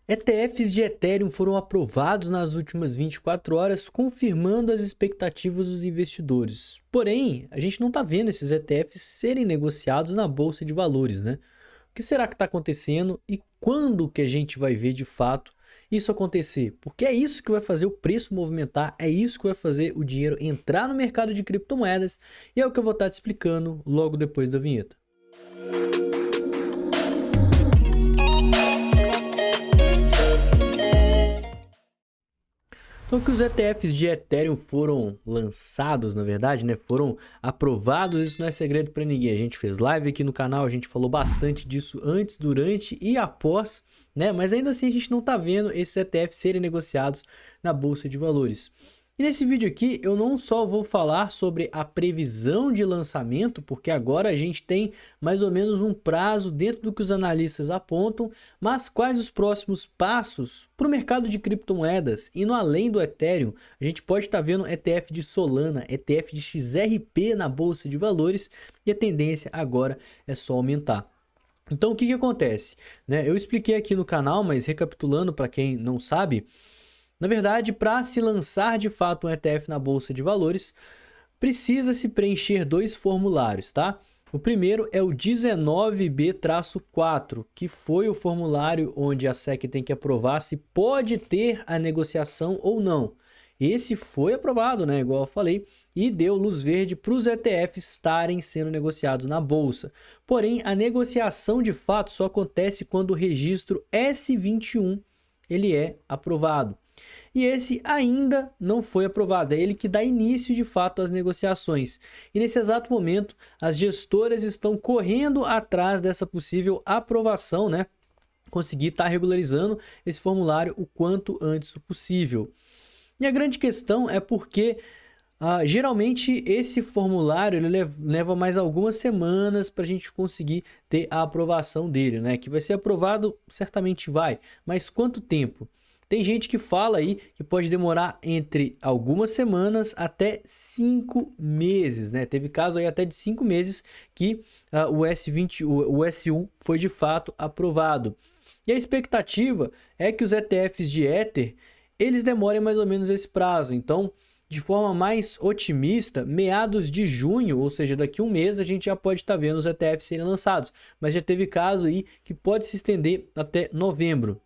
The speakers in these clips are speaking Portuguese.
ETFs de Ethereum foram aprovados nas últimas 24 horas, confirmando as expectativas dos investidores. Porém, a gente não está vendo esses ETFs serem negociados na Bolsa de Valores, né? O que será que está acontecendo e quando que a gente vai ver de fato isso acontecer? Porque é isso que vai fazer o preço movimentar, é isso que vai fazer o dinheiro entrar no mercado de criptomoedas e é o que eu vou estar te explicando logo depois da vinheta. Então, que os ETFs de Ethereum foram lançados, na verdade, né? Foram aprovados, isso não é segredo para ninguém. A gente fez live aqui no canal, a gente falou bastante disso antes, durante e após, né? Mas ainda assim a gente não tá vendo esses ETFs serem negociados na Bolsa de Valores. E nesse vídeo aqui eu não só vou falar sobre a previsão de lançamento, porque agora a gente tem mais ou menos um prazo dentro do que os analistas apontam, mas quais os próximos passos para o mercado de criptomoedas. Indo além do Ethereum, a gente pode estar vendo ETF de Solana, ETF de XRP na Bolsa de Valores e a tendência agora é só aumentar. Então o que acontece? Eu expliquei aqui no canal, mas recapitulando para quem não sabe, na verdade, para se lançar de fato um ETF na Bolsa de Valores, precisa-se preencher dois formulários, tá? O primeiro é o 19B-4, que foi o formulário onde a SEC tem que aprovar se pode ter a negociação ou não. Esse foi aprovado, né? Igual eu falei, e deu luz verde para os ETFs estarem sendo negociados na Bolsa. Porém, a negociação de fato só acontece quando o registro S21 ele é aprovado. E esse ainda não foi aprovado, é ele que dá início de fato às negociações. E nesse exato momento, as gestoras estão correndo atrás dessa possível aprovação, né? Conseguir estar regularizando esse formulário o quanto antes possível. E a grande questão é porque geralmente esse formulário ele leva mais algumas semanas para a gente conseguir ter a aprovação dele, né? Que vai ser aprovado, certamente vai, mas quanto tempo? Tem gente que fala aí que pode demorar entre algumas semanas até 5 meses, né? Teve caso aí até de 5 meses que o S1 foi de fato aprovado. E a expectativa é que os ETFs de Ether, eles demorem mais ou menos esse prazo. Então, de forma mais otimista, meados de junho, ou seja, daqui a um mês, a gente já pode estar vendo os ETFs serem lançados. Mas já teve caso aí que pode se estender até novembro.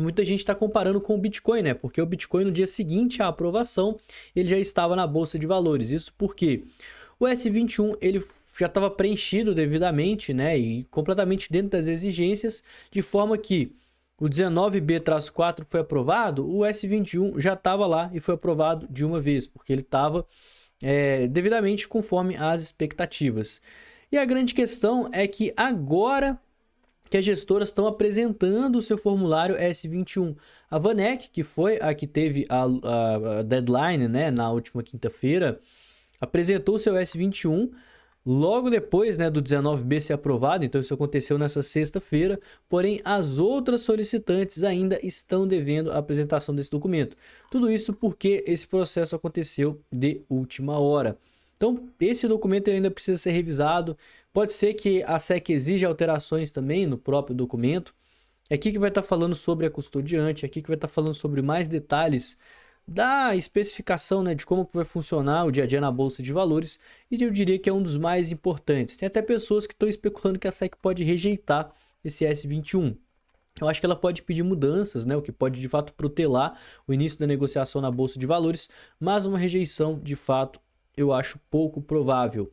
Muita gente está comparando com o Bitcoin, né? Porque o Bitcoin, no dia seguinte à aprovação, ele já estava na Bolsa de Valores. Isso porque o S21 ele já estava preenchido devidamente, né? E completamente dentro das exigências, de forma que o 19B-4 foi aprovado, o S21 já estava lá e foi aprovado de uma vez, porque ele estava devidamente conforme as expectativas. E a grande questão é que agora que as gestoras estão apresentando o seu formulário S21. A Vanek, que foi a que teve a deadline, né, na última quinta-feira, apresentou o seu S21 logo depois, né, do 19B ser aprovado, então isso aconteceu nessa sexta-feira, porém as outras solicitantes ainda estão devendo a apresentação desse documento. Tudo isso porque esse processo aconteceu de última hora. Então, esse documento ainda precisa ser revisado. Pode ser que a SEC exija alterações também no próprio documento. É aqui que vai estar falando sobre a custodiante, é aqui que vai estar falando sobre mais detalhes da especificação, né, de como vai funcionar o dia a dia na Bolsa de Valores. E eu diria que é um dos mais importantes. Tem até pessoas que estão especulando que a SEC pode rejeitar esse S21. Eu acho que ela pode pedir mudanças, né, o que pode de fato protelar o início da negociação na Bolsa de Valores, mas uma rejeição de fato eu acho pouco provável.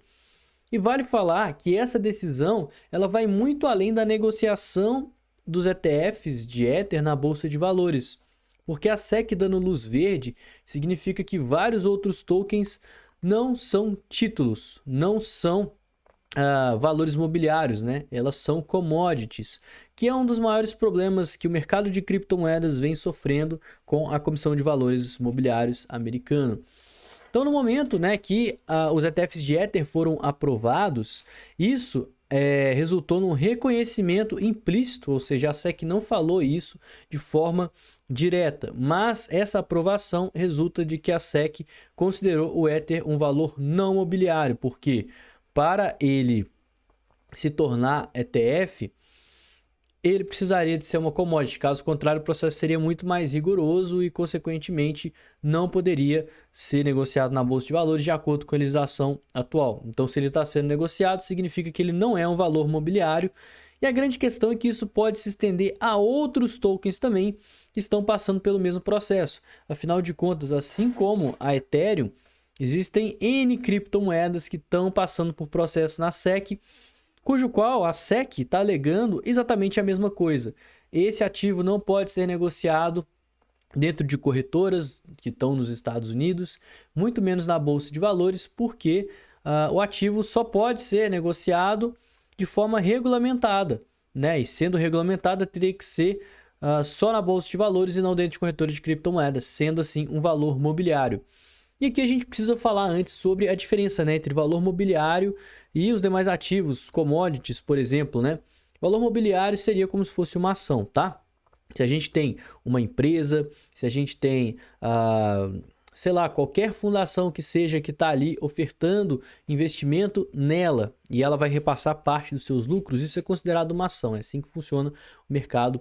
E vale falar que essa decisão ela vai muito além da negociação dos ETFs de Ether na Bolsa de Valores. Porque a SEC dando luz verde significa que vários outros tokens não são títulos, não são valores mobiliários, né? Elas são commodities, que é um dos maiores problemas que o mercado de criptomoedas vem sofrendo com a Comissão de Valores Mobiliários americana. Então, no momento, né, que os ETFs de Ether foram aprovados, isso resultou num reconhecimento implícito, ou seja, a SEC não falou isso de forma direta, mas essa aprovação resulta de que a SEC considerou o Ether um valor não mobiliário, porque para ele se tornar ETF, ele precisaria de ser uma commodity. Caso contrário, o processo seria muito mais rigoroso e, consequentemente, não poderia ser negociado na Bolsa de Valores de acordo com a legislação atual. Então, se ele está sendo negociado, significa que ele não é um valor mobiliário. E a grande questão é que isso pode se estender a outros tokens também que estão passando pelo mesmo processo. Afinal de contas, assim como a Ethereum, existem N criptomoedas que estão passando por processo na SEC, cujo qual a SEC está alegando exatamente a mesma coisa. Esse ativo não pode ser negociado dentro de corretoras que estão nos Estados Unidos, muito menos na Bolsa de Valores, porque o ativo só pode ser negociado de forma regulamentada, né? E sendo regulamentada, teria que ser só na Bolsa de Valores e não dentro de corretora de criptomoedas, sendo assim um valor mobiliário. E aqui a gente precisa falar antes sobre a diferença, né, entre valor mobiliário e os demais ativos, commodities, por exemplo, né? Valor mobiliário seria como se fosse uma ação, tá? Se a gente tem uma empresa, se a gente tem, sei lá, qualquer fundação que seja que está ali ofertando investimento nela e ela vai repassar parte dos seus lucros, isso é considerado uma ação. É assim que funciona o mercado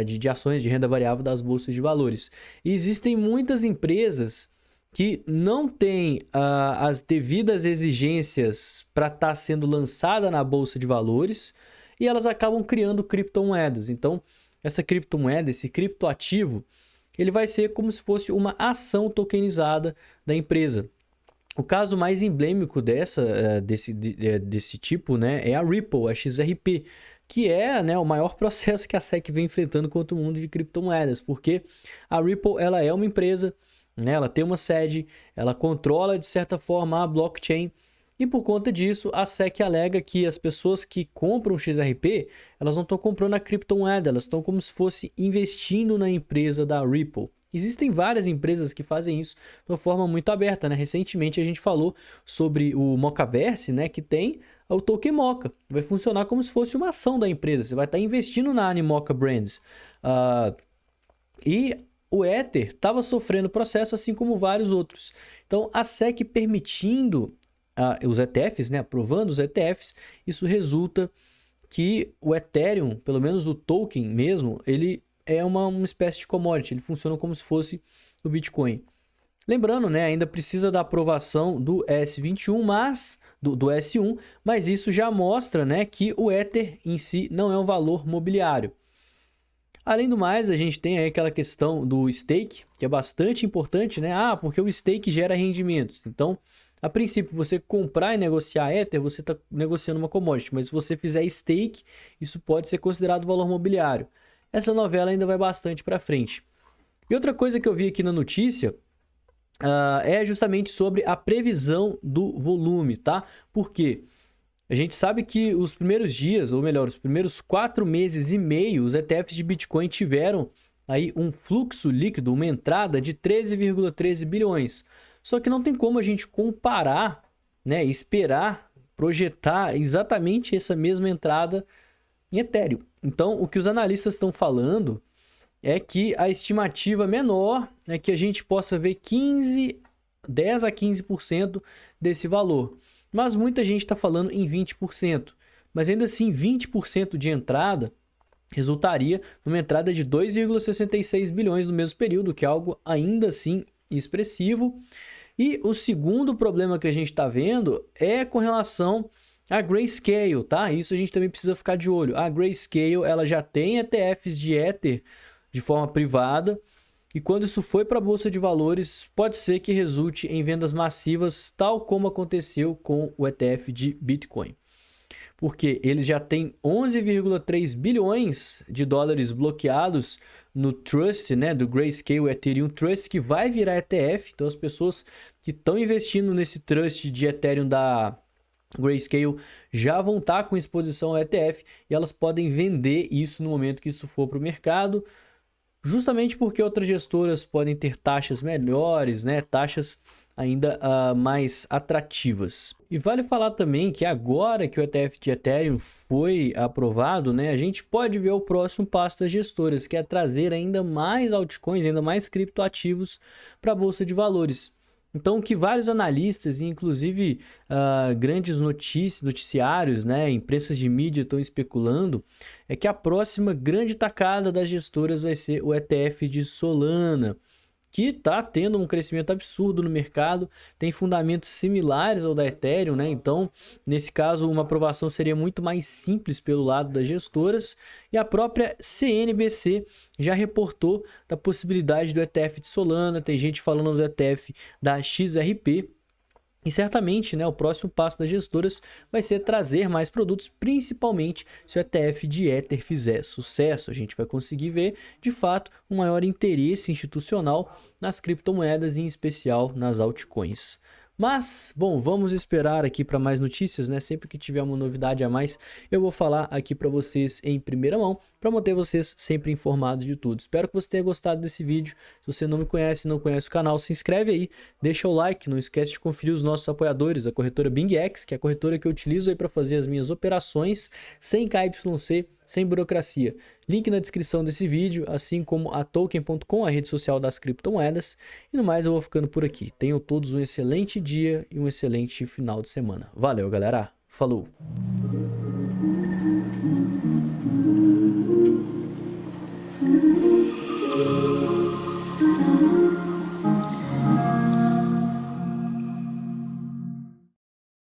de ações de renda variável das bolsas de valores. E existem muitas empresas que não têm as devidas exigências para estar sendo lançada na bolsa de valores e elas acabam criando criptomoedas. Então, essa criptomoeda, esse criptoativo, ele vai ser como se fosse uma ação tokenizada da empresa. O caso mais emblemático desse tipo, né, é a Ripple, a XRP, que é, né, o maior processo que a SEC vem enfrentando contra o mundo de criptomoedas, porque a Ripple ela é uma empresa, né, ela tem uma sede, ela controla de certa forma a blockchain e por conta disso a SEC alega que as pessoas que compram XRP, elas não estão comprando a criptomoeda, elas estão como se fosse investindo na empresa da Ripple. Existem várias empresas que fazem isso de uma forma muito aberta, né? Recentemente a gente falou sobre o Mocaverse, né, que tem o token Moca, vai funcionar como se fosse uma ação da empresa, você vai estar investindo na Animoca Brands. E o Ether estava sofrendo processo, assim como vários outros. Então, a SEC permitindo os ETFs, né, aprovando os ETFs, isso resulta que o Ethereum, pelo menos o token mesmo, ele é uma espécie de commodity, ele funciona como se fosse o Bitcoin. Lembrando, né, ainda precisa da aprovação do S21, do S1, mas isso já mostra, né, que o Ether em si não é um valor mobiliário. Além do mais, a gente tem aí aquela questão do stake, que é bastante importante, né? Porque o stake gera rendimentos. Então, a princípio, você comprar e negociar Ether, você está negociando uma commodity. Mas se você fizer stake, isso pode ser considerado valor mobiliário. Essa novela ainda vai bastante para frente. E outra coisa que eu vi aqui na notícia é justamente sobre a previsão do volume, tá? Por quê? A gente sabe que os primeiros dias, ou melhor, os primeiros 4 meses e meio, os ETFs de Bitcoin tiveram aí um fluxo líquido, uma entrada de 13,13 bilhões. Só que não tem como a gente comparar, né, esperar, projetar exatamente essa mesma entrada em Ethereum. Então, o que os analistas estão falando é que a estimativa menor é que a gente possa ver 10 a 15% desse valor. Mas muita gente está falando em 20%. Mas ainda assim, 20% de entrada resultaria numa entrada de 2,66 bilhões no mesmo período, que é algo ainda assim expressivo. E o segundo problema que a gente está vendo é com relação a Grayscale, tá? Isso a gente também precisa ficar de olho. A Grayscale, ela já tem ETFs de Ether de forma privada, e quando isso foi para a Bolsa de Valores, pode ser que resulte em vendas massivas, tal como aconteceu com o ETF de Bitcoin. Porque eles já têm 11,3 bilhões de dólares bloqueados no Trust, né, do Grayscale Ethereum Trust, que vai virar ETF. Então, as pessoas que estão investindo nesse Trust de Ethereum da Grayscale já vão estar com exposição ao ETF e elas podem vender isso no momento que isso for para o mercado, justamente porque outras gestoras podem ter taxas melhores, né? Taxas ainda mais atrativas. E vale falar também que agora que o ETF de Ethereum foi aprovado, né, a gente pode ver o próximo passo das gestoras, que é trazer ainda mais altcoins, ainda mais criptoativos para a Bolsa de Valores. Então, o que vários analistas e inclusive grandes noticiários, né, imprensas de mídia estão especulando é que a próxima grande tacada das gestoras vai ser o ETF de Solana, que está tendo um crescimento absurdo no mercado, tem fundamentos similares ao da Ethereum, né? Então, nesse caso, uma aprovação seria muito mais simples pelo lado das gestoras, e a própria CNBC já reportou da possibilidade do ETF de Solana, tem gente falando do ETF da XRP. E certamente, né, o próximo passo das gestoras vai ser trazer mais produtos, principalmente se o ETF de Ether fizer sucesso. A gente vai conseguir ver, de fato, um maior interesse institucional nas criptomoedas, em especial nas altcoins. Mas, bom, vamos esperar aqui para mais notícias, né? Sempre que tiver uma novidade a mais, eu vou falar aqui para vocês em primeira mão, para manter vocês sempre informados de tudo. Espero que você tenha gostado desse vídeo. Se você não me conhece, não conhece o canal, se inscreve aí, deixa o like, não esquece de conferir os nossos apoiadores, a corretora BingX, que é a corretora que eu utilizo aí para fazer as minhas operações sem KYC, sem burocracia. Link na descrição desse vídeo, assim como a Token.com, a rede social das criptomoedas. E no mais eu vou ficando por aqui. Tenham todos um excelente dia e um excelente final de semana. Valeu, galera. Falou!